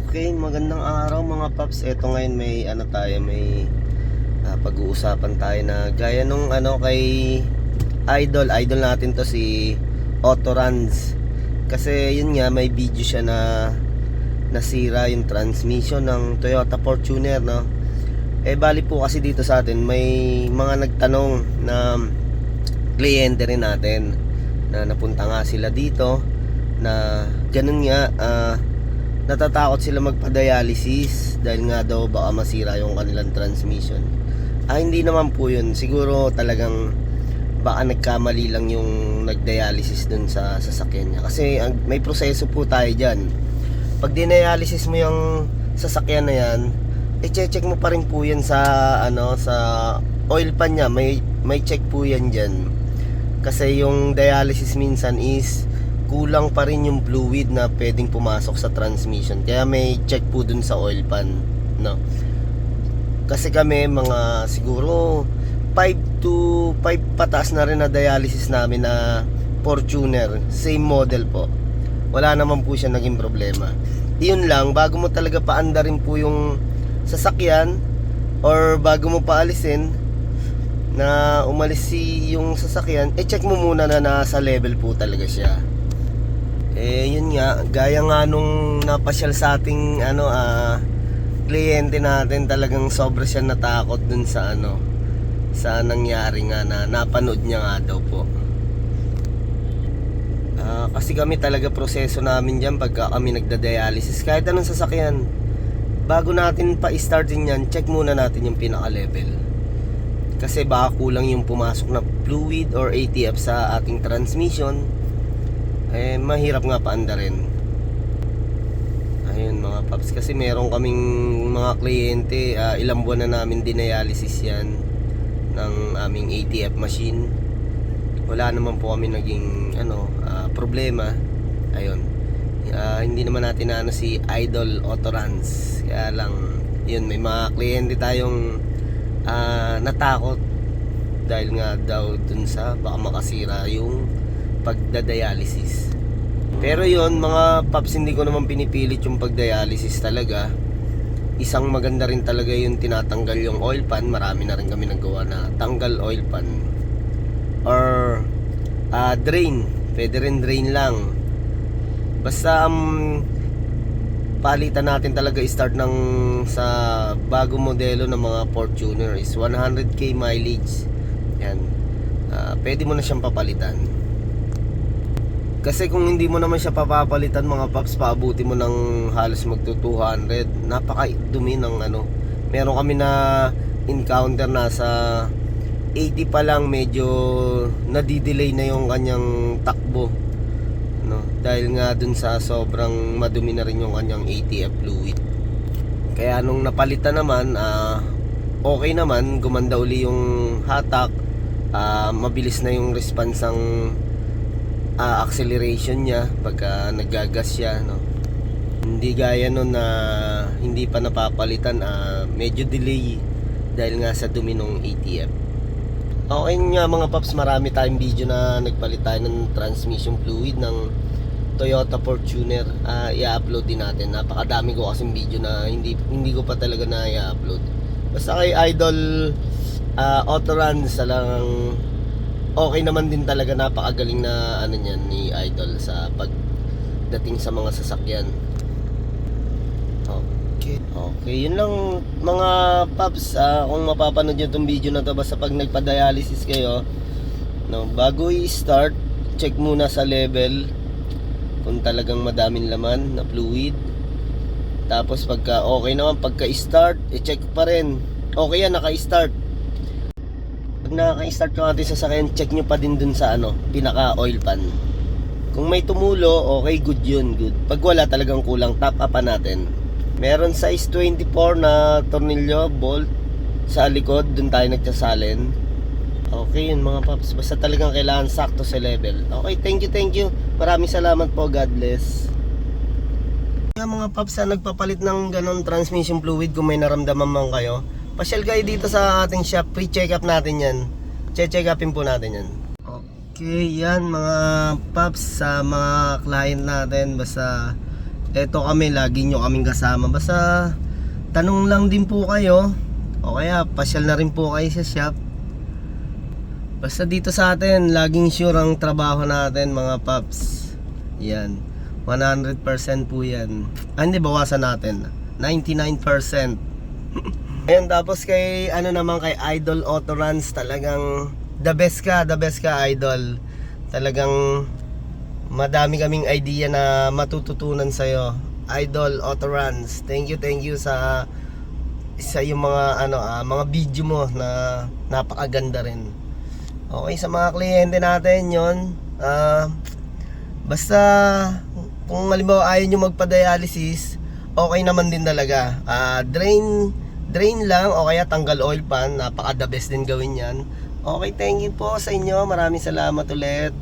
Okay, magandang araw mga paps. Ito ngayon may pag-uusapan tayo na gaya nung kay idol natin to si Autorans. Kasi yun nga, may video siya na nasira yung transmission ng Toyota Fortuner, no? Bali po kasi dito sa atin may mga nagtanong na kliyente rin natin na napunta nga sila dito na ganun nga, natatakot sila magpa-dialysis dahil nga daw baka masira yung kanilang transmission. Hindi naman po yun. Siguro talagang baka nagkamali lang yung nag-dialysis dun sa sasakyan niya. Kasi may proseso po tayo dyan. Pag dinialysis mo yung sasakyan na yan, i-check mo pa rin po yan sa sa oil pan niya. May check po yan dyan. Kasi yung dialysis minsan is kulang pa rin yung fluid na pwedeng pumasok sa transmission. Kaya may check po dun sa oil pan, no? Kasi kami mga siguro 5 pataas na rin na dialysis namin na Fortuner, same model po. Wala naman po siya naging problema. Iyon lang, bago mo talaga paanda rin po yung sasakyan or bago mo paalisin na umalis yung sasakyan, check mo muna na nasa level po talaga siya. Yun nga, gaya nga nung napasyal sa ating kliyente natin, talagang sobra siya natakot dun sa sa nangyari nga na napanood niya nga daw po. Kasi kami talaga proseso namin dyan pagka kami nagda-dialysis, kahit anong sasakyan, bago natin pa-startin yan, check muna natin yung pinaka-level. Kasi baka kulang yung pumasok na fluid or ATF sa ating transmission, mahirap nga paanda rin. Ayun mga paps, kasi meron kaming mga kliyente, ilang buwan na namin dinialysis yan ng aming ATF machine. Wala naman po kami naging problema. Ayun, hindi naman natin si Idol Autorans. Kaya lang yun, may mga kliyente tayong natakot dahil nga daw dun sa baka makasira yung pagdadialysis. Pero yun mga paps, hindi ko naman pinipilit yung pagdialysis talaga. Isang maganda rin talaga yung tinatanggal yung oil pan. Marami na rin kami nagawa na tanggal oil pan or drain. Pwede rin drain lang. Basta palitan natin talaga start ng sa bago modelo ng mga Fortuner is 100k mileage. Yan, pwede mo na siyang papalitan. Kasi kung hindi mo naman siya papapalitan mga paps, paabuti mo ng halos magto 200. Napakadumi ng meron kami na encounter na sa 80 pa lang, medyo nadidelay na yung kanyang takbo, no? Dahil nga dun sa sobrang madumi na rin yung kanyang ATF fluid. Kaya nung napalitan naman, okay naman, gumanda uli yung hatak, mabilis na yung response ng acceleration niya pagka naggagas siya, no? Hindi gaya nun na hindi pa napapalitan, medyo delay dahil nga sa dumi ng ATF. Okay nga mga paps, marami tayong video na nagpalit tayo ng transmission fluid ng Toyota Fortuner. I-upload din natin. Napakadami ko kasing video na hindi ko pa talaga na i-upload. Basta kay Idol Autorans lang, okay naman din talaga. Napakagaling na niyan ni Idol sa pagdating sa mga sasakyan. Okay, yun lang mga paps. Kung mapapanood nyo itong video na to, basta pag nagpa-dialysis kayo, no, bago i-start, check muna sa level kung talagang madaming laman na fluid. Tapos pagka okay naman, pagka-start, i-check pa rin. Okay yan, naka-start. Pag naka-start ka natin sasakyan, check nyo pa din dun sa pinaka-oil pan. Kung may tumulo, okay, good yun, good. Pag wala, talagang kulang, top up pa natin. Meron size 24 na tornilyo, bolt sa likod, dun tayo nagsasalin. Okay yun mga paps, basta talagang kailangan sakto sa level. Okay, thank you. Maraming salamat po, God bless. Mga paps, nagpapalit ng ganon transmission fluid, kung may naramdaman man kayo, pasyal kayo dito sa ating shop. Pre-check up natin yan. Check upin po natin yan. Okay, yan mga paps, sa mga client natin, basta eto kami, lagi nyo kaming kasama. Basta tanong lang din po kayo, o kaya pasyal na rin po kayo sa shop. Basta dito sa atin, laging sure ang trabaho natin mga paps. Yan, 100% po yan. Hindi, bawasan natin 99%. Ayun, tapos kay ano naman, kay Idol Autoruns, talagang the best ka Idol. Talagang madami kaming idea na matututunan sa'yo, Idol Autoruns. Thank you sa yung mga mga video mo na napakaganda rin. Okay, sa mga kliyente natin yon, basta kung halimbawa ayaw nyo magpa-dialysis, okay naman din talaga. Drain lang o kaya tanggal oil pan, napaka the best din gawin yan. Okay, thank you po sa inyo, maraming salamat ulit.